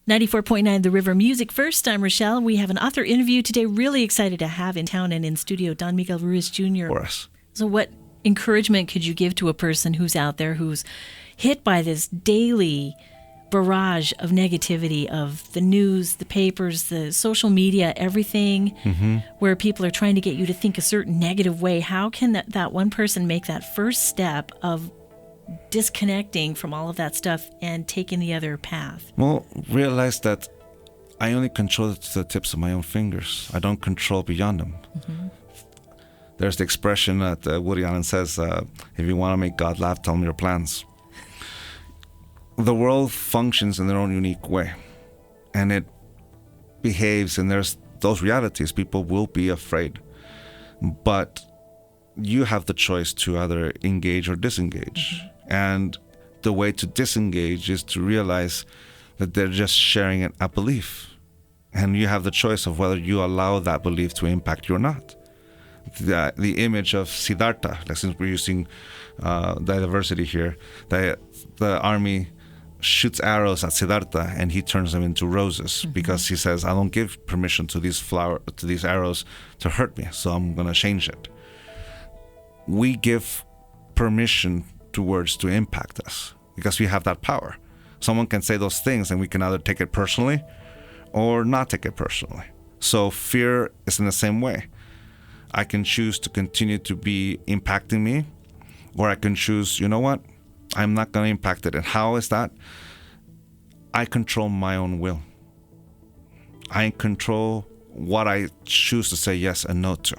94.9 The River Music First. I'm Rochelle. We have an author interview today. Really excited to have in town and in studio Don Miguel Ruiz Jr. For us. So what encouragement could you give to a person who's out there who's hit by this daily barrage of negativity of the news, the papers, the social media, everything, where people are trying to get you to think a certain negative way? How can that one person make that first step of disconnecting from all of that stuff and taking the other path? Well, realize that I only control the tips of my own fingers. I don't control beyond them. There's the expression that Woody Allen says, if you want to make God laugh, tell him your plans. The world functions in their own unique way, and it behaves, and there's those realities. People will be afraid, but you have the choice to either engage or disengage. And the way to disengage is to realize that they're just sharing a belief. And you have the choice of whether you allow that belief to impact you or not. The image of Siddhartha, like since we're using diversity here, the army shoots arrows at Siddhartha and he turns them into roses because he says, I don't give permission to these arrows to hurt me, so I'm going to change it. We give permission to words to impact us because we have that power. Someone can say those things and we can either take it personally or not take it personally. So fear is in the same way. I can choose to continue to be impacting me, or I can choose, you know what, I'm not going to impact it. And how is that? I control my own will. I control what I choose to say yes and no to.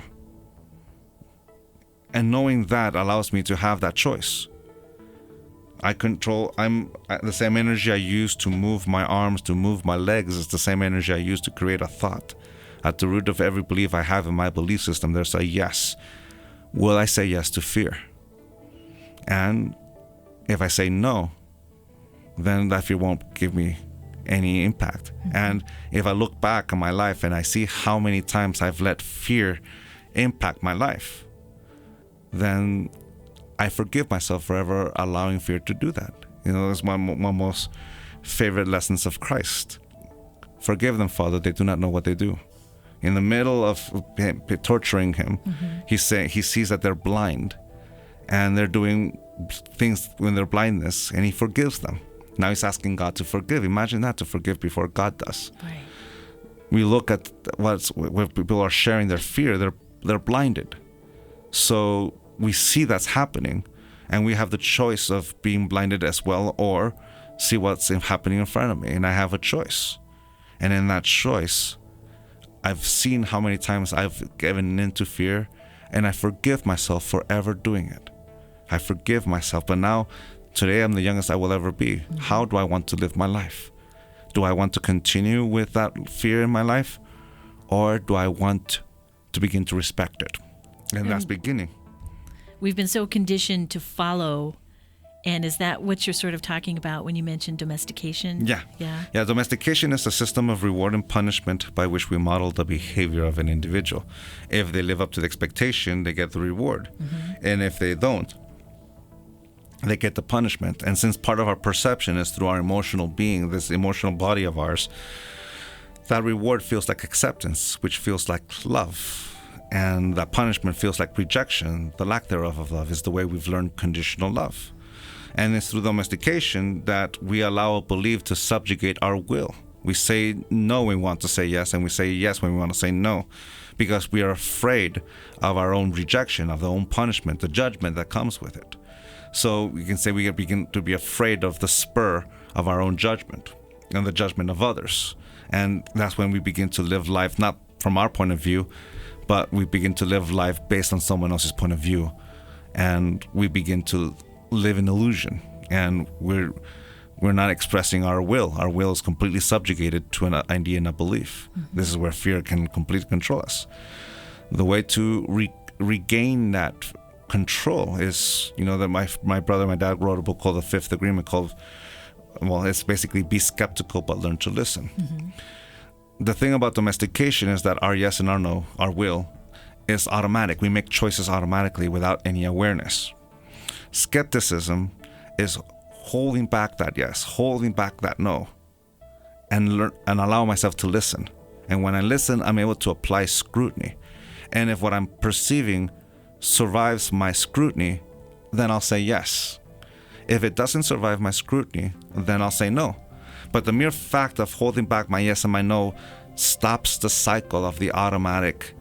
And knowing that allows me to have that choice. The same energy I use to move my arms, to move my legs, is the same energy I use to create a thought. At the root of every belief I have in my belief system, there's a yes. Will I say yes to fear? And if I say no, then that fear won't give me any impact. And if I look back on my life and I see how many times I've let fear impact my life, then I forgive myself for ever allowing fear to do that. You know, that's my most favorite lessons of Christ. Forgive them, Father, they do not know what they do. In the middle of torturing him, he sees that they're blind and they're doing things in their blindness, and he forgives them. Now he's asking God to forgive. Imagine that, to forgive before God does. Right. We look at where people are sharing their fear, they're blinded. So we see that's happening, and we have the choice of being blinded as well, or see what's happening in front of me, and I have a choice. And in that choice, I've seen how many times I've given in to fear, and I forgive myself for ever doing it. I forgive myself, but now, today I'm the youngest I will ever be. How do I want to live my life? Do I want to continue with that fear in my life, or do I want to begin to respect it? And that's beginning. We've been so conditioned to follow, and is that what you're sort of talking about when you mentioned domestication? Yeah. Domestication is a system of reward and punishment by which we model the behavior of an individual. If they live up to the expectation, they get the reward. And if they don't, they get the punishment. And since part of our perception is through our emotional being, this emotional body of ours, that reward feels like acceptance, which feels like love. And that punishment feels like rejection. The lack thereof of love is the way we've learned conditional love. And it's through domestication that we allow a belief to subjugate our will. We say no when we want to say yes, and we say yes when we want to say no, because we are afraid of our own rejection, of the own punishment, the judgment that comes with it. So we can say we begin to be afraid of the spur of our own judgment and the judgment of others. And that's when we begin to live life, not from our point of view, but we begin to live life based on someone else's point of view. And we begin to live in illusion. And we're not expressing our will. Our will is completely subjugated to an idea and a belief. This is where fear can completely control us. The way to regain that control is, that my brother, my dad wrote a book called The Fifth Agreement it's basically be skeptical but learn to listen. The thing about domestication is that our yes and our no, our will, is automatic. We make choices automatically without any awareness. Skepticism is holding back that yes, holding back that no, and learn and allow myself to listen. And when I listen, I'm able to apply scrutiny. And if what I'm perceiving survives my scrutiny, then I'll say yes. If it doesn't survive my scrutiny, then I'll say no. But the mere fact of holding back my yes and my no stops the cycle of the automatic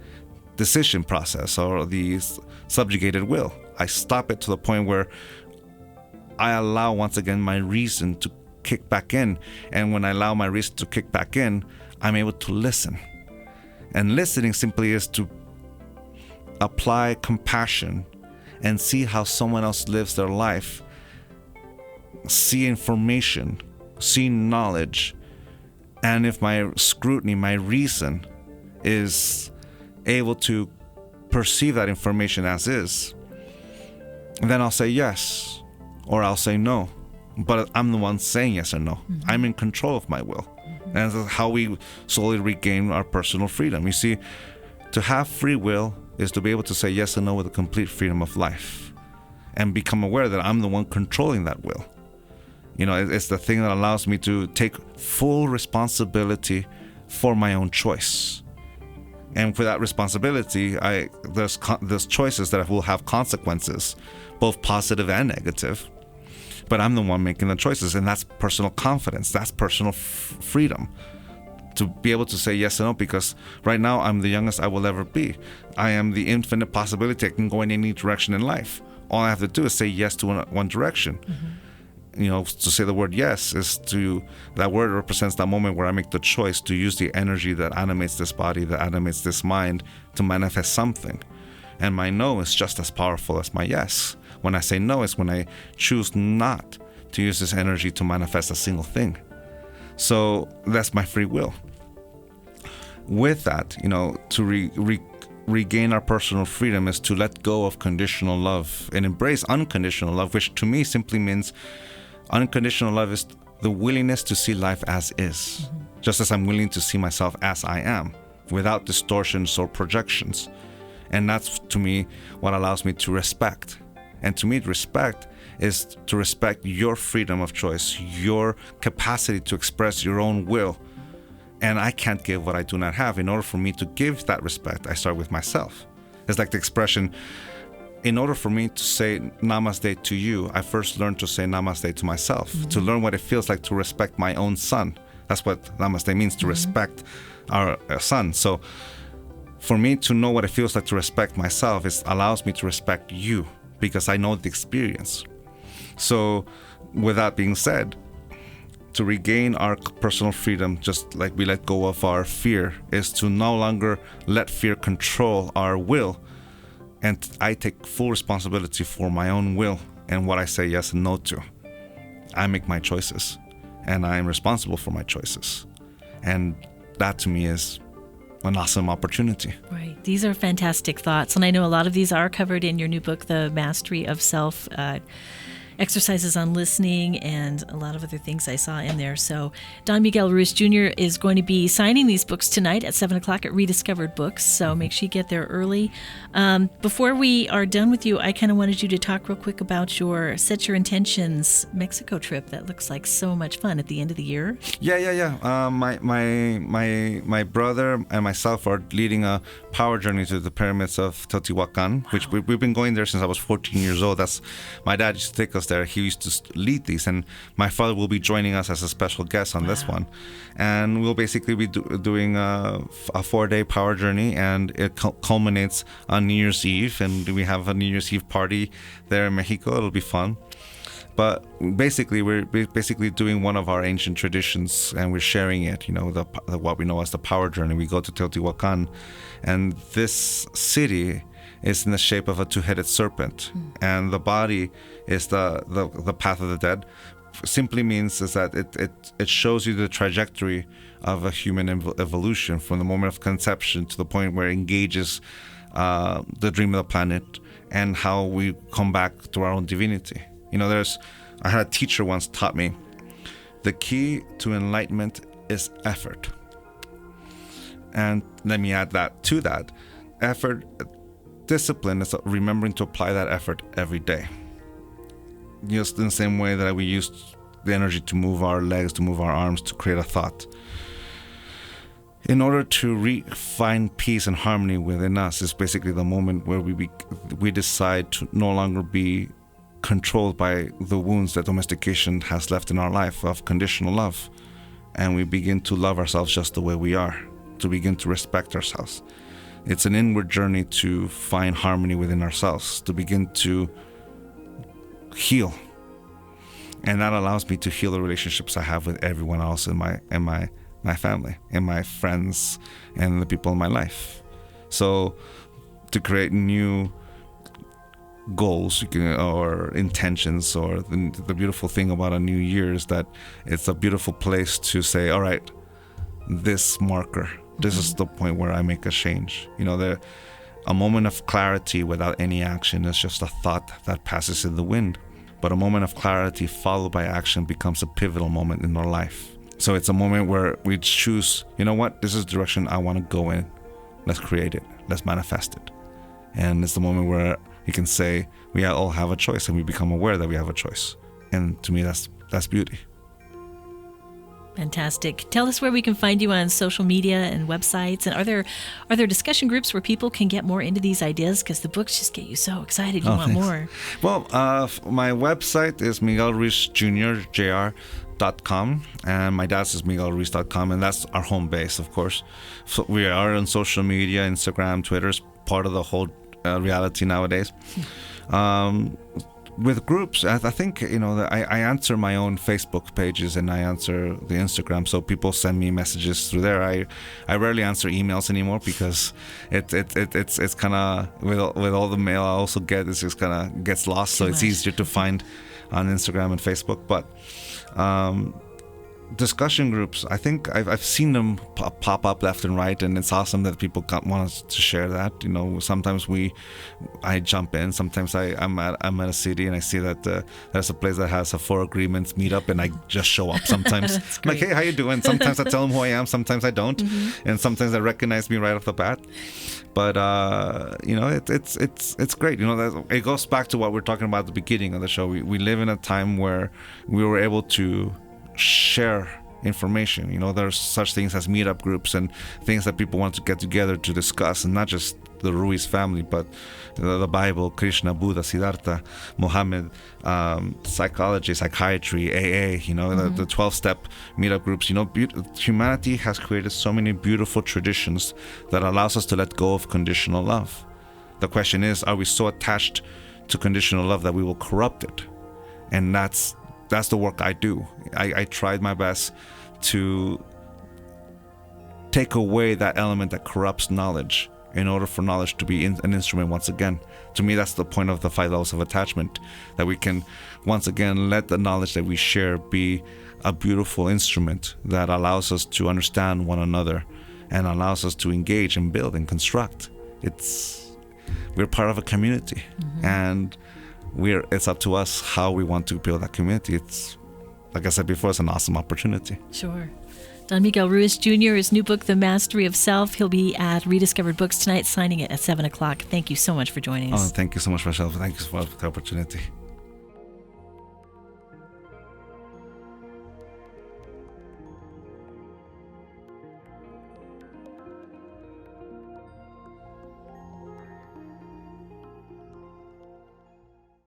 decision process or the subjugated will. I stop it to the point where I allow once again my reason to kick back in. And when I allow my reason to kick back in, I'm able to listen. And listening simply is to apply compassion and see how someone else lives their life, see information, see knowledge. And if my scrutiny, my reason is able to perceive that information as is, then I'll say yes or I'll say no. But I'm the one saying yes or no. Mm-hmm. I'm in control of my will. Mm-hmm. And that's how we slowly regain our personal freedom. You see, to have free will is to be able to say yes and no with a complete freedom of life and become aware that I'm the one controlling that will. You know, it's the thing that allows me to take full responsibility for my own choice. And for that responsibility, there's choices that will have consequences, both positive and negative. But I'm the one making the choices, and that's personal confidence. That's personal freedom to be able to say yes and no, because right now I'm the youngest I will ever be. I am the infinite possibility. I can go in any direction in life. All I have to do is say yes to one direction. Mm-hmm. You know, to say the word yes that word represents that moment where I make the choice to use the energy that animates this body, that animates this mind to manifest something. And my no is just as powerful as my yes. When I say no, it's when I choose not to use this energy to manifest a single thing. So that's my free will. With that, you know, to regain our personal freedom is to let go of conditional love and embrace unconditional love, which to me simply means unconditional love is the willingness to see life as is, mm-hmm. just as I'm willing to see myself as I am, without distortions or projections. And that's, to me, what allows me to respect. And to me, respect is to respect your freedom of choice, your capacity to express your own will. And I can't give what I do not have. In order for me to give that respect, I start with myself. It's like the expression, in order for me to say namaste to you, I first learned to say namaste to myself, mm-hmm. to learn what it feels like to respect my own son. That's what namaste means, to mm-hmm. respect our son. So for me to know what it feels like to respect myself, it allows me to respect you, because I know the experience. So with that being said, to regain our personal freedom, just like we let go of our fear, is to no longer let fear control our will. And I take full responsibility for my own will and what I say yes and no to. I make my choices, and I am responsible for my choices. And that to me is an awesome opportunity. Right. These are fantastic thoughts. And I know a lot of these are covered in your new book, The Mastery of Self, exercises on listening, and a lot of other things I saw in there. So Don Miguel Ruiz Jr. is going to be signing these books tonight at 7 o'clock at Rediscovered Books. So make sure you get there early. Before we are done with you, I kind of wanted you to talk real quick about your Set Your Intentions Mexico trip. That looks like so much fun at the end of the year. Yeah. My brother and myself are leading a power journey to the pyramids of Teotihuacan, wow. which we've been going there since I was 14 years old. That's my dad used to take us there. He used to lead these, and my father will be joining us as a special guest on this one. And we'll basically be doing a 4-day power journey, and it culminates on New Year's Eve, and we have a New Year's Eve party there in Mexico. It'll be fun. But basically, we're basically doing one of our ancient traditions, and we're sharing it. You know, what we know as the power journey. We go to Teotihuacan, and this city is in the shape of a two-headed serpent, and the body is the path of the dead. Simply means is that it shows you the trajectory of a human evolution from the moment of conception to the point where it engages the dream of the planet and how we come back to our own divinity. You know, I had a teacher once taught me, the key to enlightenment is effort. And let me add that to that. Effort, discipline is remembering to apply that effort every day. Just in the same way that we use the energy to move our legs, to move our arms, to create a thought. In order to find peace and harmony within us is basically the moment where we decide to no longer be controlled by the wounds that domestication has left in our life of conditional love, and we begin to love ourselves just the way we are, to begin to respect ourselves. It's an inward journey to find harmony within ourselves, to begin to heal, and that allows me to heal the relationships I have with everyone else in my family, and my friends, and the people in my life. So to create new goals or intentions, or the beautiful thing about a new year is that it's a beautiful place to say, all right, this marker, this is the point where I make a change. A moment of clarity without any action is just a thought that passes in the wind. But a moment of clarity followed by action becomes a pivotal moment in our life. So it's a moment where we choose, you know what, this is the direction I want to go in. Let's create it. Let's manifest it. And it's the moment where you can say we all have a choice, and we become aware that we have a choice. And to me, that's beauty. Fantastic. Tell us where we can find you on social media and websites. And are there discussion groups where people can get more into these ideas? Because the books just get you so excited. You want more. Well, my website is Miguel Ruiz Jr, JR.com, and my dad's is MiguelRuiz.com, and that's our home base, of course. So we are on social media, Instagram, Twitter is part of the whole reality nowadays. With groups, I think, I answer my own Facebook pages, and I answer the Instagram. So people send me messages through there. I rarely answer emails anymore, because it's kind of, with all the mail I also get, it's just kind of gets lost. So it's easier to find on Instagram and Facebook. But discussion groups, I think I've seen them pop up left and right, and it's awesome that people want us to share that. Sometimes I jump in. Sometimes I'm at a city and I see that there's a place that has a 4 agreements meetup, and I just show up. Sometimes I'm like, hey, how you doing? Sometimes I tell them who I am. Sometimes I don't, and sometimes they recognize me right off the bat. But it's great. It goes back to what we're talking about at the beginning of the show. We live in a time where we were able to share information. There's such things as meetup groups and things that people want to get together to discuss, and not just the Ruiz family, but the Bible, Krishna, Buddha, Siddhartha, Muhammad, psychology, psychiatry, AA, the 12-step meetup groups. Humanity has created so many beautiful traditions that allows us to let go of conditional love. The question is, are we so attached to conditional love that we will corrupt it? And that's the work I do. I tried my best to take away that element that corrupts knowledge in order for knowledge to be an instrument once again. To me, that's the point of the 5 levels of attachment, that we can once again let the knowledge that we share be a beautiful instrument that allows us to understand one another and allows us to engage and build and construct. We're part of a community, and it's up to us how we want to build that community. It's, like I said before, it's an awesome opportunity. Sure. Don Miguel Ruiz Jr., his new book, The Mastery of Self. He'll be at Rediscovered Books tonight, signing it at 7 o'clock. Thank you so much for joining us. Thank you so much, Michelle. Thank you for the opportunity.